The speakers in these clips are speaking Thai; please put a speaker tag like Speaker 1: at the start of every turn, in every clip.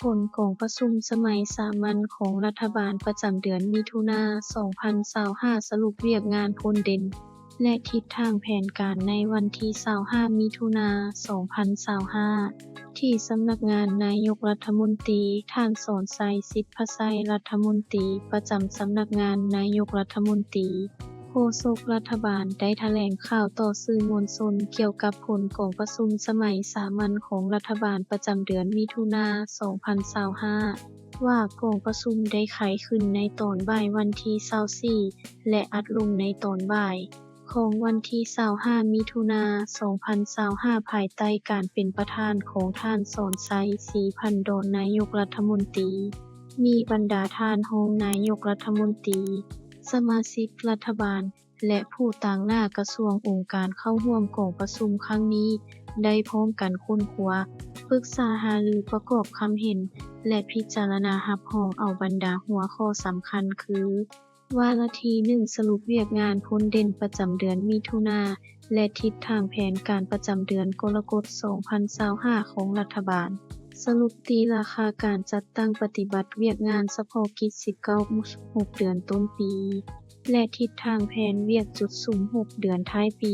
Speaker 1: ผลของประชุมสมัยสามัญของรัฐบาลประจำเดือนมิถุนายน 2025 สรุปเวียกงานพลเด่นและทิศทางแผนการในวันที่ 25 มิถุนายน 2025 ที่สำนักงานนายกรัฐมนตรีท่านสอนชัย สิทธิพไสยรัฐมนตรีประจำสำนักงานนายกรัฐมนตรีโฆษกรัฐบาลได้แถลงข่าวต่อสื่อมวลชนเกี่ยวกับผลของประชุมสมัยสามัญของรัฐบาลประจำเดือนมิถุนายน 2025 ว่ากองประชุมได้ไขขึ้นในตอนบ่ายวันที่ 24 และอัดลงในตอนบ่ายของวันที่ 25 มิถุนายน 2025 ภายใต้การเป็นประธานของท่านสอนชัย ศรีพันดรนายกรัฐมนตรีมีบรรดาท่านรองนายกรัฐมนตรีสมาชิกรัฐบาลและผู้ต่างหน้ากระทรวงองค์การเข้าร่วมกองประชุมครั้งนี้ได้พร้อมกันค้นคว้าปรึกษาหารือประกอบคำเห็นและพิจารณารับรองเอาบรรดาหัวข้อสำคัญคือวาระที่ 1 สรุปเวียกงานพลเด่นประจำเดือนมิถุนายนและทิศทางแผนการประจำเดือนกรกฎาคม 2025 ของรัฐบาลสรุปตีราคาการจัดตั้งปฏิบัติเวียกงานเฉพาะกิจ 19-6 เดือนต้นปีและทิศทางแผนเวียกจุดสูง 6 เดือนท้ายปี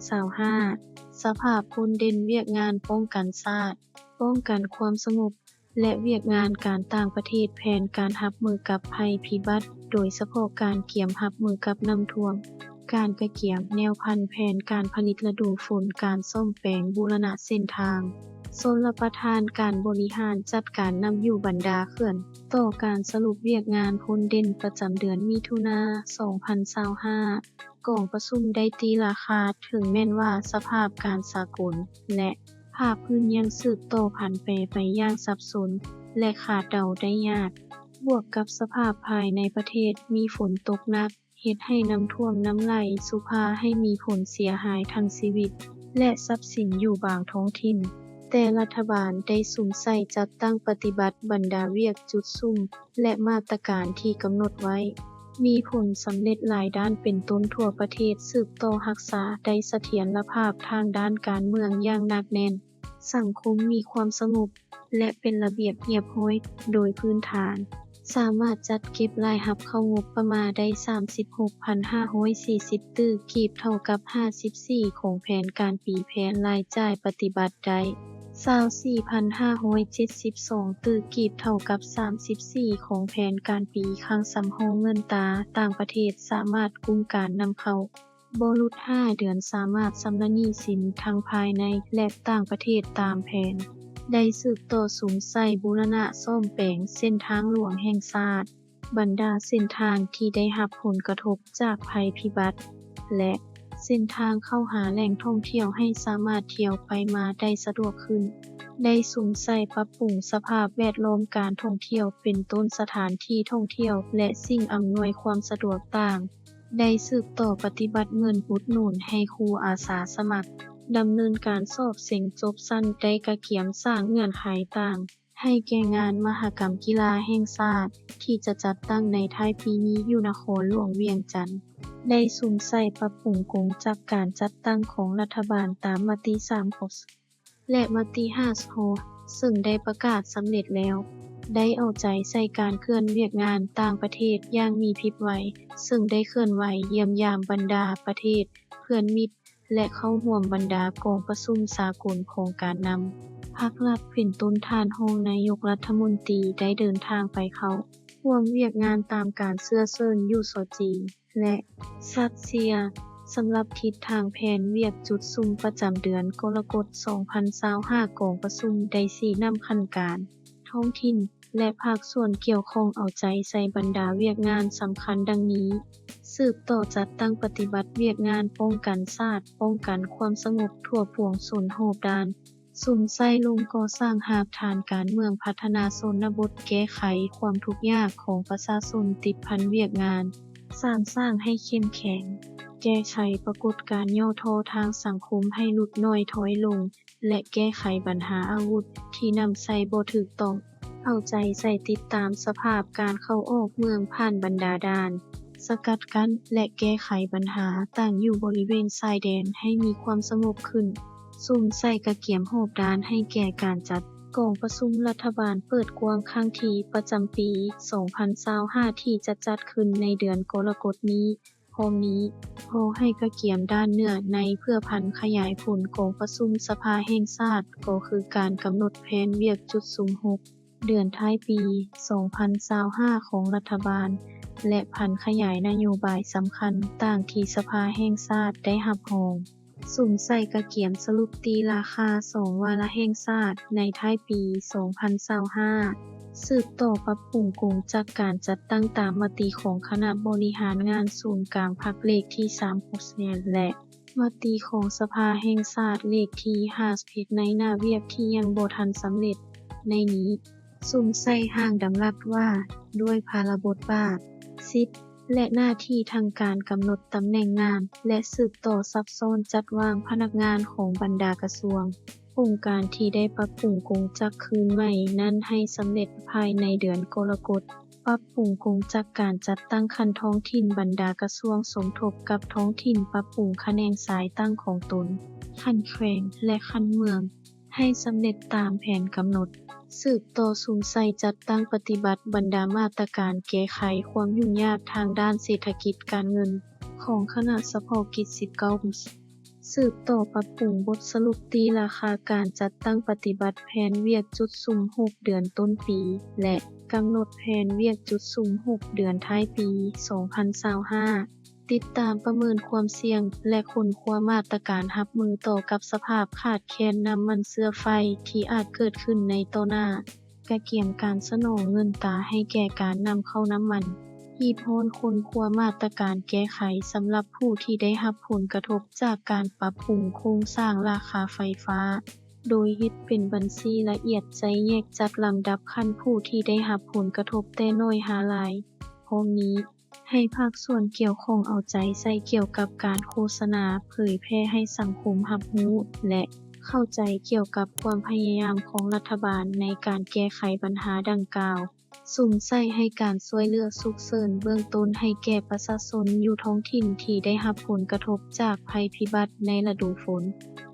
Speaker 1: 2025 สภาพพลเด่นเวียกงานป้องกันชาติป้องกันความสงบและเวียกงานการต่างประเทศแผนการรับมือกับภัยพิบัติโดยเฉพาะการเกียมรับมือกับน้ำท่วมการกระเกียมแนวพันธุ์แผนการผลิตฤดูฝนการซ่อมแปลงบูรณะเส้นทางชลประทานการบริหารจัดการน้ำอยู่บรรดาเขื่อนต่อการสรุปเวียกงานพลเด่นประจำเดือนมิถุนายน 2025 กองประชุมได้ตีราคาถึงแม้นว่าสภาพการสากลและภาพพื้นยังสืบต่อผันแปรไปอย่างสับสนและขาดเดาได้ยากบวกกับสภาพภายในประเทศมีฝนตกหนักเฮ็ดให้น้ำท่วมน้ำไหลสุพาให้มีผลเสียหายทางชีวิตและทรัพย์สินอยู่บางท้องถิ่นแต่รัฐบาลได้สุมใส่จัดตั้งปฏิบัติบรรดาเวียกจุดซุ่มและมาตรการที่กำหนดไว้มีผลสำเร็จหลายด้านเป็นต้นทั่วประเทศสืบต่อรักษาได้เสถียรภาพทางด้านการเมืองอย่างหนักแน่นสังคมมีความสงบและเป็นระเบียบเรียบร้อยโดยพื้นฐานสามารถจัดเก็บรายรับเข้างบประมาณได้ 36,540 ตื้อกีบเท่ากับ 54 ของแผนการปีแผนรายจ่ายปฏิบัติได้ 24,572 ตื้อกีบเท่ากับ 34 ของแผนการปีคลังสำรองเงินตราต่างประเทศสามารถกุมการนำเข้าบ่หลุด 5 เดือนสามารถชำระหนี้สินทั้งภายในและต่างประเทศตามแผนได้สืบต่อสุมใส่บูรณะซ่อมแปลงเส้นทางหลวงแห่งชาติบรรดาเส้นทางที่ได้รับผลกระทบจากภัยพิบัติและเส้นทางเข้าหาแหล่งท่องเที่ยวให้สามารถเที่ยวไปมาได้สะดวกขึ้นได้สุมใส่ปรับปรุงสภาพแวดล้อมการท่องเที่ยวเป็นต้นสถานที่ท่องเที่ยวและสิ่งอำนวยความสะดวกต่างได้สืบต่อปฏิบัติเงินอุดหนุนให้ครูอาสาสมัครดำเนินการสอบเส็งจบสั้นได้กระเกียมสร้างเงื่อนไขต่างให้แก่งานมหกรรมกีฬาแห่งชาติที่จะจัดตั้งในท้ายปีนี้อยู่นครหลวงเวียงจันทน์ได้สุมใส่ปรับปรุงกงจักการจัดตั้งของรัฐบาลตามมติ36และมติ56ซึ่งได้ประกาศสำเร็จแล้วได้เอาใจใส่การเคลื่อนเวียกงานต่างประเทศอย่างมีพริบไวซึ่งได้เคลื่อนไหวเยี่ยมยามบรรดาประเทศเพื่อนมิตรและเข้าร่วมบรรดากองประชุมสากลโครงการนำภาครัฐเป็นต้นท่านรองนายกรัฐมนตรีได้เดินทางไปเข้าร่วมเวียกงานตามการเชื้อเชิญอยู่สจีนและรัสเซียสำหรับทิศทางแผนเวียกจุดซุ่มประจำเดือนกรกฎาคม 2025 กองประชุมได้ชี้นำขั้นการท้องถิ่นและภาคส่วนเกี่ยวข้องเอาใจใส่บรรดาเวียกงานสำคัญดังนี้สืบต่อจัดตั้งปฏิบัติเวียกงานป้องกันชาติป้องกันความสงบทั่วปวงชนโหบด้านสุมใส่ลงก่อสร้างหาบฐานการเมืองพัฒนาชนบทแก้ไขความทุกข์ยากของประชาชนติดพันเวียกงานสร้างให้เข้มแข็งแก้ไขปรากฏการณ์ย่อท้อทางสังคมให้ลดน้อยถอยลงและแก้ไขปัญหาอาวุธที่นำใส่บ่ถูกต้องเอาใจใส่ติดตามสภาพการเข้าออกเมืองผ่านบรรดาด่านสกัดกั้นและแก้ไขปัญหาต่างอยู่บริเวณชายแดนให้มีความสงบขึ้นสุมใส่กระเกียมโหบด้านให้แก่การจัด กองประชุมรัฐบาลเปิดกว้างครั้งที่ประจำปี 2025 ที่จะจัดขึ้นในเดือนกรกฎาคมนี้พร้อมนี้ขอให้กระเกียมด้านเนื้อในเพื่อพันขยายผลกองประชุมสภาแห่งชาติก็คือการกำหนดแผนเวียกจุดสูง6เดือนท้ายปี 2025 ของรัฐบาลและพันขยายนโยบายสำคัญต่างที่สภาแห่งชาติได้รับรองสุ่มใส่กระเกียมสรุปตีราคา2วาระแห่งชาติในท้ายปี 2025 สืบต่อปรับปรุงกงจักการจัดตั้งตามมติของคณะบริหารงานศูนย์กลางพรรคเลขที่3และมติของสภาแห่งชาติเลขที่51ในหน้าเวียกที่ยังบ่ทันสำเร็จในนี้สุ่มใส่ห้างดำรัสว่าด้วยภาระบทบาทสิทธิและหน้าที่ทางการกำหนดตำแหน่งงานและสืบต่อซับซ้อนจัดวางพนักงานของบรรดากระทรวงองค์การที่ได้ปรับปรุงกงจักรคืนใหม่นั้นให้สำเร็จภายในเดือนกรกฎาคมปรับปรุงกงจักรการจัดตั้งคันท้องถิ่นบรรดากระทรวงสมทบกับท้องถิ่นปรับปรุงคะแนนสายตั้งของตนคันแขวงและคันเมืองให้สำเร็จตามแผนกำหนดสืบต่อสูงใส่จัดตั้งปฏิบัติบรรดามาตรการแก้ไขความยุ่งยากทางด้านเศรษฐกิจการเงินของคณะเฉพาะกิจ19สืบต่อปรับปรุงบทสรุปตีราคาการจัดตั้งปฏิบัติแผนเวียกจุดซุ่ม6เดือนต้นปีและกำหนดแผนเวียกจุดซุ่ม6เดือนท้ายปี 2025 ติดตามประเมินความเสี่ยงและค้นคว้ามาตรการรับมือต่อกับสภาพขาดแคลนน้ำมันเชื้อไฟที่อาจเกิดขึ้นในต่อหน้ากระเกียมการสนองเงินตราให้แก่การนำเข้าน้ำมันหีบโหนค้นคว้ามาตรการแก้ไขสำหรับผู้ที่ได้รับผลกระทบจากการปรับปรุงโครงสร้างราคาไฟฟ้าโดยเฮ็ดเป็นบัญชีละเอียดใจแยกจัดลำดับขั้นผู้ที่ได้รับผลกระทบแต่น้อยหาหลายพร้อมนี้ให้ภาคส่วนเกี่ยวข้องเอาใจใส่เกี่ยวกับการโฆษณาเผยแพร่ให้สังคมรับรู้และเข้าใจเกี่ยวกับความพยายามของรัฐบาลในการแก้ไขปัญหาดังกล่าวสุ่มใส่ให้การช่วยเหลือฉุกเฉินเบื้องต้นให้แก่ประชาชนอยู่ท้องถิ่นที่ได้รับผลกระทบจากภัยพิบัติในฤดูฝน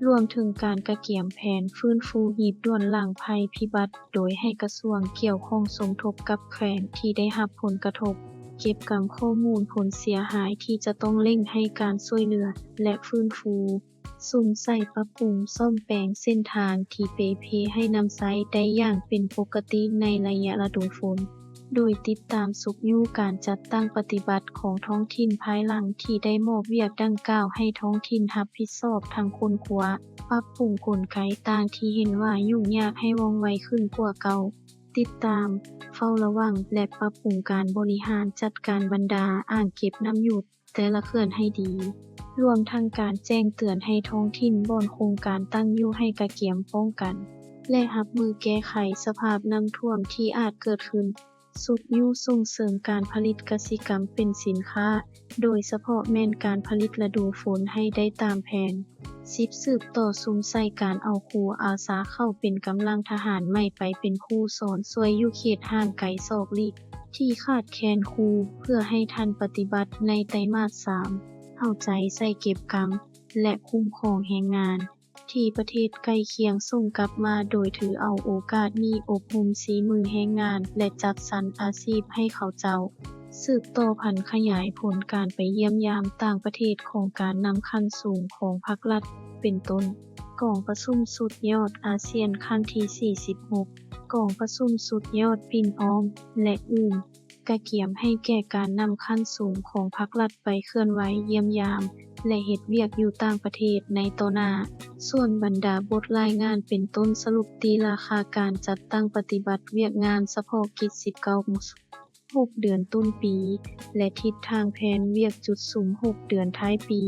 Speaker 1: รวมถึงการกระเกียมแผนฟื้นฟูหีบด่วนหลังภัยพิบัติโดยให้กระทรวงเกี่ยวข้องสมทบกับแขวงที่ได้รับผลกระทบเก็บกำข้อมูลผลเสียหายที่จะต้องเร่งให้การช่วยเหลือและฟื้นฟูสุ่มใส่ปรับปรุงซ่อมแปลงเส้นทางที่เปเพให้นำใช้ได้อย่างเป็นปกติในระยะฤดูฝนโดยติดตามสุขอยู่การจัดตั้งปฏิบัติของท้องถิ่นภายหลังที่ได้มอบเวียกดังกล่าวให้ท้องถิ่นรับผิดชอบทางค้นคว้าปรับปรุงกลไกต่างที่เห็นว่ายุ่งยากให้ว่องไวขึ้นกว่าเก่าติดตามเฝ้าระวังและปรับปรุงการบริหารจัดการบรรดาอ่างเก็บน้ำหยุดแต่ละเขื่อนให้ดีรวมทั้งการแจ้งเตือนให้ท้องถิ่นบ่อนโครงการตั้งอยู่ให้กระเกียมป้องกันและรับมือแก้ไขสภาพน้ำท่วมที่อาจเกิดขึ้นสุขอยู่ส่งเสริมการผลิตกสิกรรมเป็นสินค้าโดยเฉพาะแม่นการผลิตฤดูฝนให้ได้ตามแผน10สืบต่อสุ่มใส่การเอาครูอาสาเข้าเป็นกำลังทหารใหม่ไปเป็นครูสอนช่วยอยู่เขตห่างไกลศอกลิกที่ขาดแคลนครูเพื่อให้ทันปฏิบัติในไตรมาส3เอาใจใส่เก็บกรรมและคุ้มครองแรงงานที่ประเทศใกล้เคียงส่งกลับมาโดยถือเอาโอกาสนี้อบรมฝีมือแรงงานและจัดสรรอาชีพให้เขาเจ้าสืบต่อพันขยายผลการไปเยี่ยมยามต่างประเทศของการนำขั้นสูงของภาครัฐเป็นต้นกองประชุมสุดยอดอาเซียนครั้งที่46กองประชุมสุดยอดปิ่นอ้อมและอื่นกระเกียมให้แก่การนำขั้นสูงของภาครัฐไปเคลื่อนไหวเยี่ยมยามและเฮ็ดเวียกอยู่ต่างประเทศในต่อหน้าส่วนบรรดาบทรายงานเป็นต้นสรุปตีราคาการจัดตั้งปฏิบัติเวียกงานเฉพาะกิจ19 เดือนต้นปีและทิศทางแผนเวียกจุดสูง6เดือนท้ายปี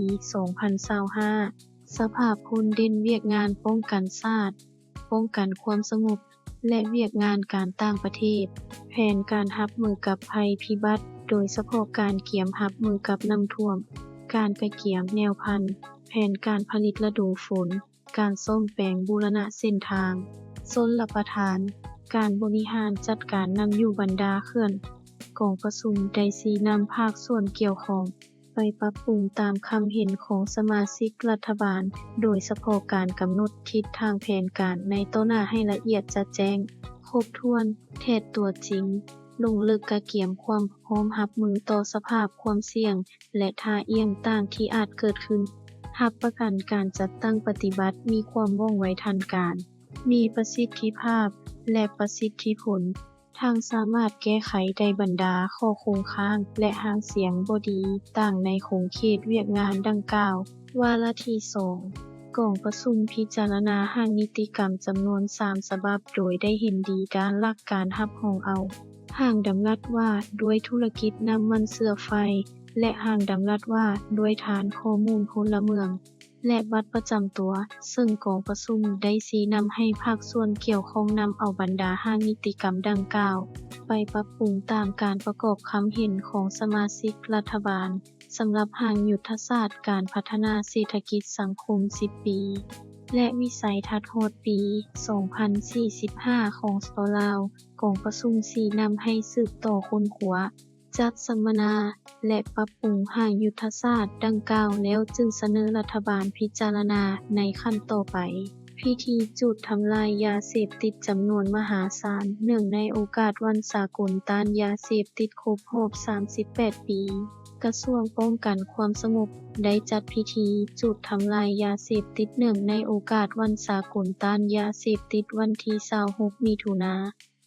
Speaker 1: 2025 สภาพพลเด่นเวียกงานป้องกันชาติป้องกันความสงบและเวียกงานการต่างประเทศแผนการรับมือกับภัยพิบัติโดยเฉพาะการเกียมรับมือกับน้ำท่วมการกระเกียมแนวพันธุ์แผนการผลิตฤดูฝนการซ่อมแปลงบูรณะเส้นทางชลประทานการบริหารจัดการน้ำอยู่บรรดาเขื่อนกองประชุมได้ชี้นำภาคส่วนเกี่ยวข้องป ปรับปรุงตามคำเห็นของสมาชิกรัฐบาลโดยเฉพาะการกำหนดทิศทางแผนการในต้นหน้าให้ละเอียดชัดแจ้งครบถ้วนแท้ตัวจริงลงลึกกะเกียมความพร้อมรับมือต่อสภาพความเสี่ยงและท่าเอียงต่างที่อาจเกิดขึ้นรับประกันการจัดตั้งปฏิบัติมีความว่องไวทันการมีประสิทธิภาพและประสิทธิผลทางสามารถแก้ไขได้บรรดาข้อคงค้างและหางเสียงบ่ดีต่างในคงเขตเวียกงานดังกล่าววาระที่2กองประชุมพิจารณาร่างนิติกรรมจำนวน3ฉบับโดยได้เห็นดีการหลักการรับรองเอาห่างดำรัสว่าด้วยธุรกิจน้ำมันเชื้อไฟและห่างดำรัสว่าด้วยฐานข้อมูลพลเมืองและบัตรประจำตัวซึ่งกองประชุมได้ชี้นำให้ภาคส่วนเกี่ยวข้องนำเอาบรรดาห้างนิติกรรมดังกล่าวไปปรับปรุงตามการประกอบคำเห็นของสมาชิกรัฐบาลสำหรับห้างยุทธศาสตร์การพัฒนาเศรษฐกิจสังคม10 ปีและวิสัยทัศน์ฮอดปี 2045 ของสปลาวกองประชุมชี้นำให้สืบต่อค้นคว้าจัดสัมมนาและปรับปรุงห้างยุทธศาสตร์ดังกล่าวแล้วจึงเสนอรัฐบาลพิจารณาในขั้นต่อไปพิธีจุดทำลายยาเสพติดจำนวนมหาศาลเนื่องในโอกาสวันสากลต้านยาเสพติดครบรอบ 38 ปีกระทรวงป้องกันความสงบได้จัดพิธีจุดทำลายยาเสพติดเนื่องในโอกาสวันสากลต้านยาเสพติดวันที่ 26 มิถุนายน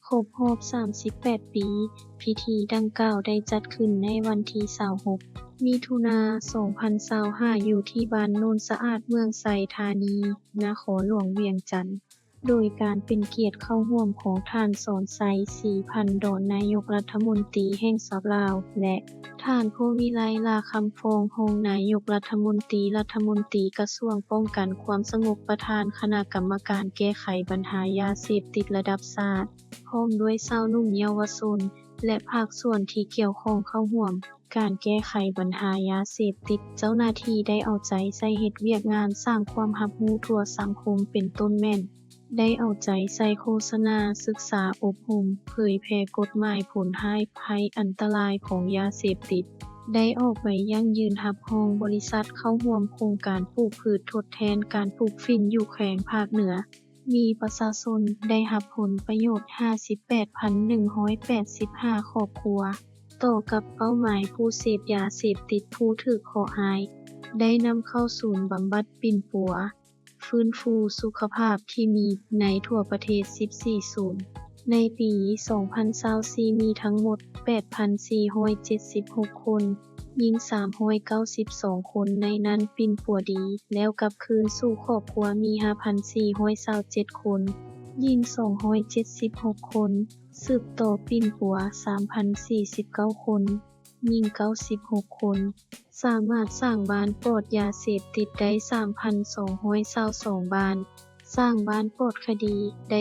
Speaker 1: ครบรอบ 38 ปี พิธีดังกล่าวได้จัดขึ้นในวันที่ 26 มิถุนายน 2025 อยู่ที่บ้านโนนสะอาดเมืองไสธานี นครหลวงเวียงจันทน์โดยการเป็นเกียรติเข้าร่วมของท่านสอนไส ศรีพันดรนายกรัฐมนตรีแห่งสปลาว และท่านผู้วิไลลาคำฟองรองนายกรัฐมนตรีกระทรวงป้องกันความสงบประธานคณะกรรมการแก้ไขปัญหายาเสพติดระดับชาติพร้อมด้วยชาวนุ่มเยาวชนและภาคส่วนที่เกี่ยวข้องเข้าร่วมการแก้ไขปัญหายาเสพติดเจ้าหน้าที่ได้เอาใจใส่เฮ็ดเวียกงานสร้างความรับรู้ทั่วสังคมเป็นต้นแม่นได้เอาใจใส่โฆษณาศึกษาอบรมเผยแพร่กฎหมายผลให้ภัยอันตรายของยาเสพติดได้ออกไปยั่งยืนรับรองบริษัทเข้าร่วมโครงการปลูกพืชทดแทนการปลูกฝิ่นอยู่แขวงภาคเหนือมีประชาชนได้รับผลประโยชน์ 58,185 ครอบครัวต่อกับเป้าหมายผู้เสพยาเสพติดผู้ถูกขอหายได้นำเข้าศูนย์บำบัดปิ่นปัวฟื้นฟูสุขภาพที่มีในทั่วประเทศ 14 ศูนย์ในปี 2024 มีทั้งหมด 8,476 คนหญิง 392 คนในนั้นปิ่นปัวดีแล้วกลับคืนสู่ครอบครัวมี 5,427 คนหญิง 276 คนสืบต่อปิ่นปัว 3,049 คนหญิง 96 คนสามารถสร้างบ้านปลอดยาเสพติดได้ 3,222 บ้านสร้างบ้านปลอดคดีได้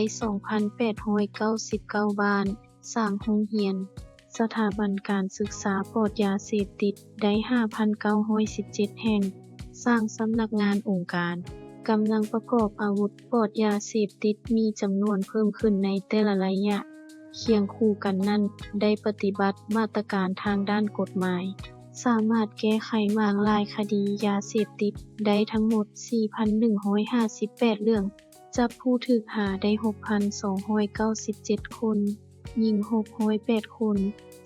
Speaker 1: 2,899 บ้านสร้างโรงเรียนสถาบันการศึกษาปลอดยาเสพติดได้ 5,917 แห่งสร้างสำนักงานองค์การกำลังประกอบอาวุธปลอดยาเสพติดมีจำนวนเพิ่มขึ้นในแต่ละระยะเคียงคู่กันนั้นได้ปฏิบัติมาตรการทางด้านกฎหมายสามารถแก้ไขมากหลายคดียาเสพติดได้ทั้งหมด 4,158 เรื่องจับผู้ถูกหาได้ 6,297 คนยิง608 คน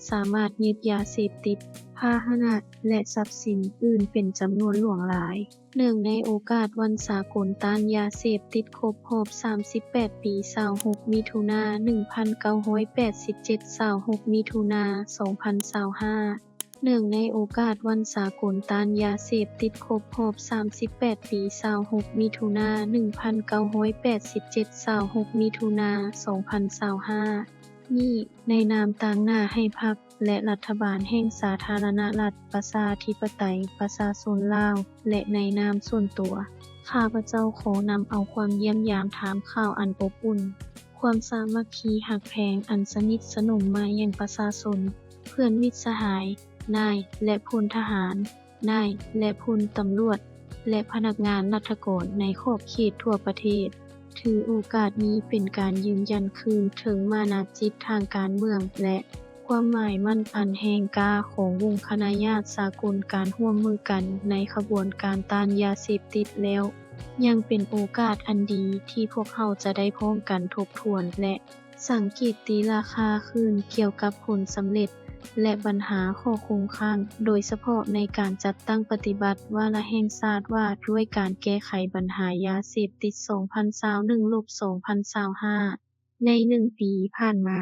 Speaker 1: สามารถยึดยาเสพติดพาหนะและทรัพย์สินอื่นเป็นจำนวนหลวงหลายเนื่องในโอกาสวันสากลต้านยาเสพติดครบรอบ 38 ปี 26 มิถุนายน 1987 26 มิถุนายน 2025 เนื่องในโอกาสวันสากลต้านยาเสพติดครบรอบ 38 ปี 26 มิถุนายน 1987 26 มิถุนายน 2025นี้ในนามต่างหน้าให้พรรคและรัฐบาลแห่งสาธารณรัฐประชาธิปไตยประชาชนลาวและในนามส่วนตัวข้าพเจ้าขอนำเอาความเยี่ยมยามถามข่าวอันอบอุ่นความสามัคคีหักแพงอันสนิทสนมมายังประชาชนเพื่อนมิตรสหายนายและพลทหารนายและพลตำรวจและพนักงานราชการในขอบเขตทั่วประเทศถือโอกาสนี้เป็นการยืนยันคืนถึงมานะจิตทางการเมืองและค ความหมายมั่นอันแรงกล้าของวงคณะญาติสากลการร่ວมมือกันในขบวนการต้านยาเสพติดแล้ว ยังเป็นโอกาสอันดีที่พวกเราจะได้พ้องกันทบทวนและสังเกตตีราคาคืนเกี่ยวกับผลสำเร็จและปัญหาข้อคงค้าง โดยเฉพาะในการจัดตั้งปฏิบัติวาระแห่งชาติว่าด้วยการแก้ไขปัญหายาเสพติด 2021-2025 ใน 1 ปีผ่านมา